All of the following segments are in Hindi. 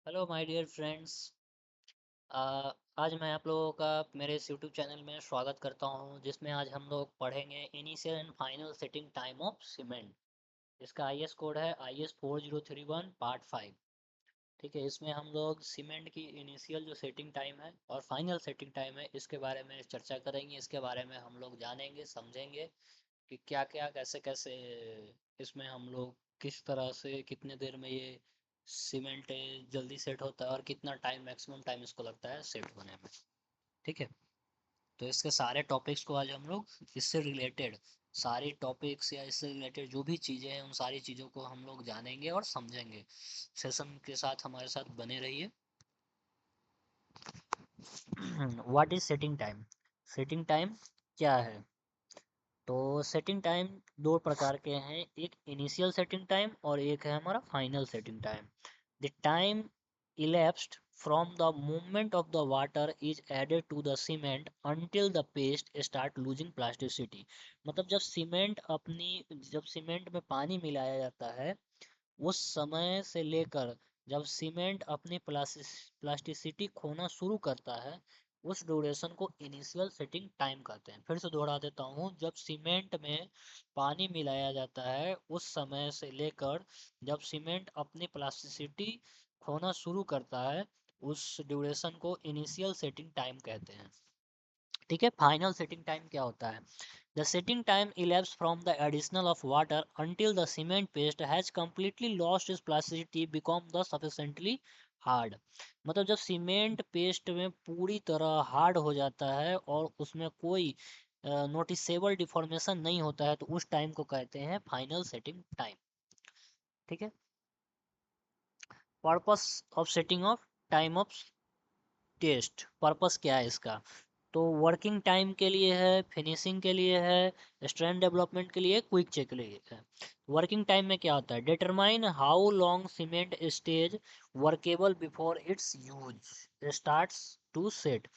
Hello my dear friends. आज मैं आप लोगों का मेरे इस यूट्यूब चैनल में स्वागत करता हूं, जिसमें आज हम लोग पढ़ेंगे initial and final setting time of cement. इसका आईएस कोड है IS 4031 पार्ट 5। ठीक है, इसमें हम लोग सीमेंट की इनिशियल जो सेटिंग टाइम है और फाइनल सेटिंग टाइम है, इसके बारे में चर्चा करेंगे। इसके बारे में हम लोग जानेंगे, समझेंगे कि क्या क्या कैसे कैसे इसमें हम लोग किस तरह से कितने देर में ये सीमेंट जल्दी सेट होता है और कितना टाइम, मैक्सिमम टाइम इसको लगता है सेट होने में। ठीक है, तो इसके सारे टॉपिक्स को आज हम लोग इससे रिलेटेड सारी टॉपिक्स या इससे रिलेटेड जो भी चीज़ें हैं उन सारी चीज़ों को हम लोग जानेंगे और समझेंगे। सेशन के साथ हमारे साथ बने रहिए। What is setting time? Setting time क्या है? तो सेटिंग टाइम दो प्रकार के हैं, एक इनिशियल सेटिंग टाइम और एक है हमारा final setting time. The time elapsed from the movement of the water is added to the cement until the paste start losing plasticity। मतलब जब सीमेंट में पानी मिलाया जाता है उस समय से लेकर जब सीमेंट अपनी प्लास्टिसिटी खोना शुरू करता है, उस ड्यूरेशन को इनिशियल सेटिंग टाइम कहते हैं। फिर से दोहरा देता हूँ, जब सीमेंट में पानी मिलाया जाता है उस समय से लेकर जब सीमेंट अपनी प्लास्टिसिटी खोना शुरू करता है, उस ड्यूरेशन को इनिशियल सेटिंग टाइम कहते हैं। ठीक है, फाइनल सेटिंग टाइम क्या होता है? The setting time elapsed from the addition of water until the cement paste has completely lost its plasticity, become the sufficiently hard। मतलब जब सीमेंट पेस्ट में पूरी तरह हार्ड हो जाता है और उसमें कोई नोटिसेबल डिफॉर्मेशन नहीं होता है, तो उस टाइम को कहते हैं फाइनल सेटिंग टाइम। ठीक है, purpose of setting of time of test, purpose क्या है इसका? तो वर्किंग टाइम के लिए है, फिनिशिंग के लिए है, स्ट्रेंथ डेवलपमेंट के लिए, क्विक चेक के लिए है। वर्किंग टाइम में क्या होता है? Determine how long cement stays workable before its use starts to set.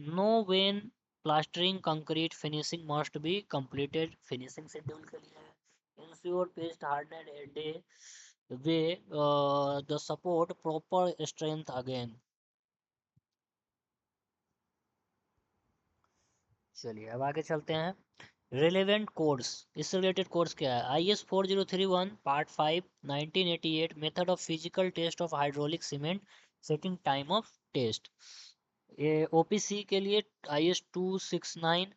Know when plastering concrete finishing must be completed. Finishing schedule के लिए है। Ensure paste hardened a day way the support proper strength again. चलिए अब आगे चलते हैं। रिलेवेंट कोर्स, इससे रिलेटेड कोर्स क्या है? IS 4031 part 5 1988 method of physical test of hydraulic cement setting time of test. ये OPC के लिए IS 269,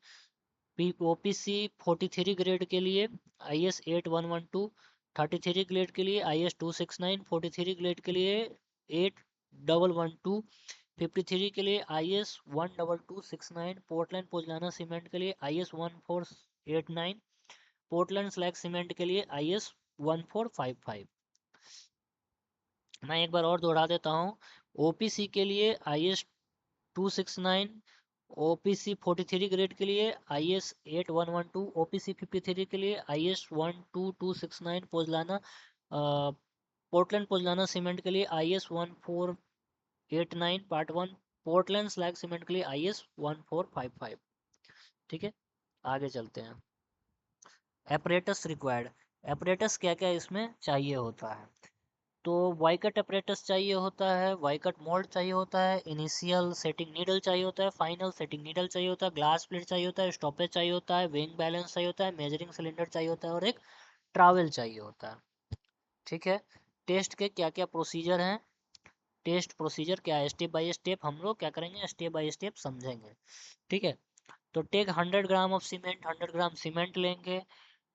OPC 43 ग्रेड के लिए IS 8112, 33 ग्रेड के लिए IS 269, 43 ग्रेड के लिए 8112, 53 के लिए IS 12269, पोर्टलैंड पोजलाना सीमेंट के लिए IS 1489, पोर्टलैंड स्लैग सीमेंट के लिए IS 1455। मैं एक बार और दोहरा देता हूँ। OPC के लिए IS 269, OPC 43 ग्रेड के लिए IS 8112, OPC 53 के लिए IS 12269, पोर्टलैंड पोजलाना सीमेंट के लिए IS 1489 part 1, Portland slag cement के लिए IS 1455। ठीक है, आगे चलते हैं। एपरेटस रिक्वायर्ड, एपरेटस क्या क्या इसमें चाहिए होता है? तो वाइकट एपरेटस चाहिए होता है, वाइकट मोल्ड चाहिए होता है, इनिशियल सेटिंग नीडल चाहिए होता है, फाइनल सेटिंग नीडल चाहिए होता है, ग्लास प्लेट चाहिए होता है, स्टॉपेज चाहिए होता है, वेइंग बैलेंस चाहिए होता है, मेजरिंग सिलेंडर चाहिए होता है और एक ट्रैवल चाहिए होता है। ठीक है, टेस्ट के क्या क्या प्रोसीजर हैं? टेस्ट प्रोसीजर क्या है? स्टेप बाय स्टेप हम लोग क्या करेंगे, स्टेप बाय स्टेप समझेंगे। ठीक है, तो take 100 gram of cement, 100 gram cement लेंगे।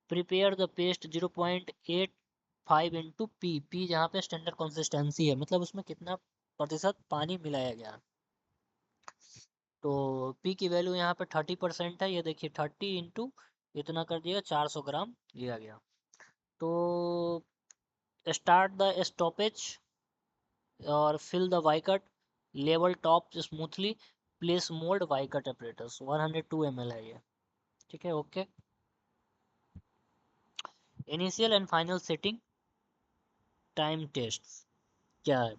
प्रिपेयर द पेस्ट 0.85 पी जहाँ पे स्टैंडर्ड कंसिस्टेंसी है, मतलब उसमें कितना प्रतिशत पानी मिलाया गया। तो पी की वैल्यू यहाँ पे 30% है, ये देखिए 30 × इतना कर दिया, 400 ग्राम लिया गया। तो स्टार्ट द स्टॉपेज और fill the Vicat, level top smoothly, place mould Vicat operators 102 ml है ये। ठीक है, okay. Initial and final setting time test क्या है?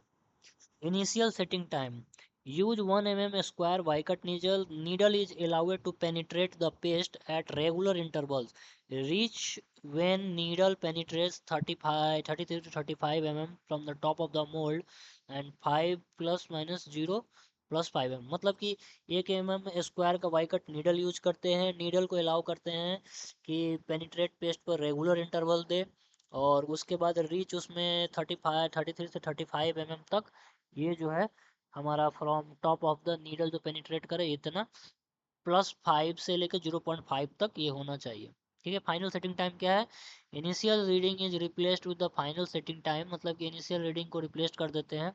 Initial setting time, Use 1 mm square Y-cut needle. Needle is allowed to penetrate the paste at regular intervals. Reach when needle penetrates 33 to 35 mm from the top of the mold and 5 plus minus 0 plus 5 mm. मतलब कि 1 mm स्क्वायर का वाई कट नीडल यूज करते हैं. नीडल को अलाउ करते हैं कि पेनिट्रेट पेस्ट पर रेगुलर इंटरवल दे और उसके बाद रीच उसमें 33 से 35 mm तक ये जो है हमारा from top of the needle जो पेनिट्रेट करे इतना +5 से लेकर 0.5 तक ये होना चाहिए. ठीक है. फाइनल सेटिंग टाइम क्या है? Initial reading is replaced with the final setting time. मतलब कि इनिशियल रीडिंग को रिप्लेस कर देते हैं.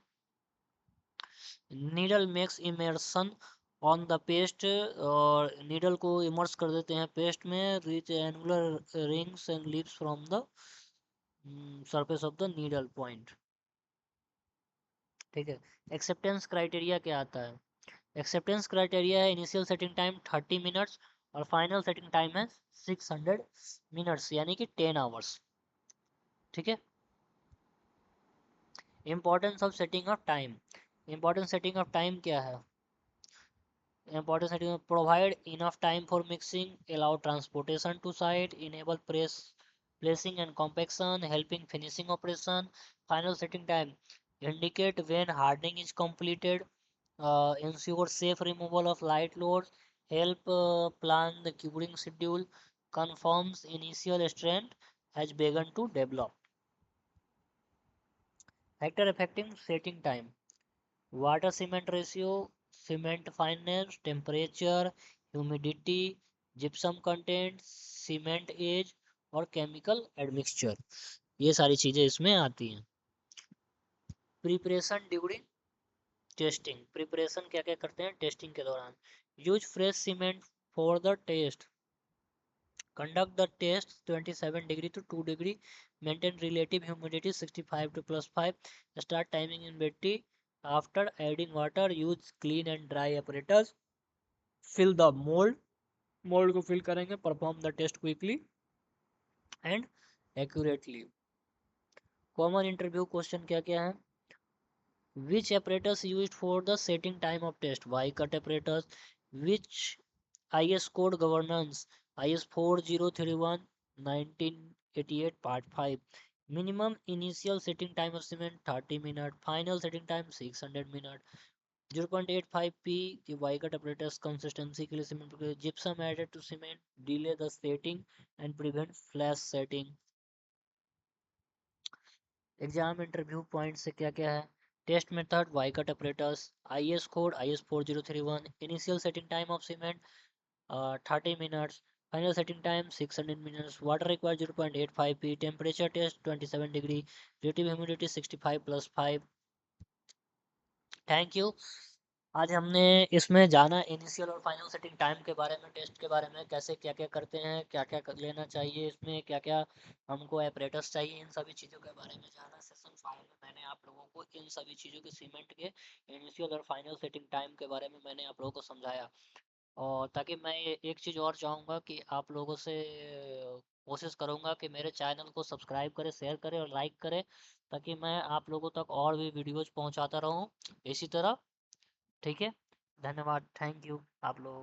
Needle makes immersion on the paste और नीडल को इमर्स कर देते हैं पेस्ट में. Reach annular rings and leaves from the surface of the needle point. ठीक है. एक्सेप्टेंस क्राइटेरिया क्या आता है? एक्सेप्टेंस क्राइटेरिया है इनिशियल सेटिंग टाइम 30 मिनट्स और फाइनल सेटिंग टाइम है 600 मिनट्स यानी कि 10 आवर्स. ठीक है. Importance of setting of time. Important setting of time क्या है? Important setting provide enough time for mixing, allow transportation to site, enable placing and compaction, helping finishing operation. Final setting time indicate when hardening is completed, ensure safe removal of light loads, help plan the curing schedule, confirms initial strength has begun to develop. Factor affecting setting time: water cement ratio, cement fineness, temperature, humidity, gypsum content, cement age और chemical admixture. ये सारी चीजें इसमें आती हैं. Preparation during testing. प्रिपरेशन क्या क्या करते हैं टेस्टिंग के दौरान? Use fresh cement for the test. Conduct the test 27 degree to 2 degree. Maintain relative humidity 65 to +5. Start timing immediately after adding water. Use clean and dry apparatus. Fill the mold. Mould को फिल करेंगे. Perform the test quickly and accurately. Common interview question क्या क्या है? विच apparatus used for the setting time of test? Y-cut apparatus. Which IS code governance? IS 4031 1988 part 5. Minimum initial setting time of cement 30 minutes. Final setting time 600 minutes. 0.85 p की Y-cut apparatus consistency के लिए cement gypsum added to cement delay the setting and prevent flash setting. Exam interview point से क्या क्या है? Test method Y-cut apparatus. IS code IS 4031. Initial setting time of cement 30 minutes. Final setting time 600 minutes. Water required 0.85 p. Temperature test 27 degree. Relative humidity 65 +5. Thank you. आज हमने इसमें जाना इनिशियल और फाइनल सेटिंग टाइम के बारे में, टेस्ट के बारे में, कैसे क्या क्या करते हैं, क्या क्या लेना चाहिए इसमें, क्या क्या हमको एपरेटस चाहिए, इन सभी चीज़ों के बारे में जाना. सेशन 5 में मैंने आप लोगों को इन सभी चीज़ों के सीमेंट के इनिशियल और फाइनल सेटिंग टाइम के बारे में मैंने आप लोगों को समझाया. और ताकि मैं एक चीज़ और चाहूँगा कि आप लोगों से कोशिश करूँगा कि मेरे चैनल को सब्सक्राइब करें, शेयर करें और लाइक करें ताकि मैं आप लोगों तक और भी वीडियोज़ पहुँचाता रहूँ इसी तरह. ठीक है. धन्यवाद. थैंक यू आप लोग.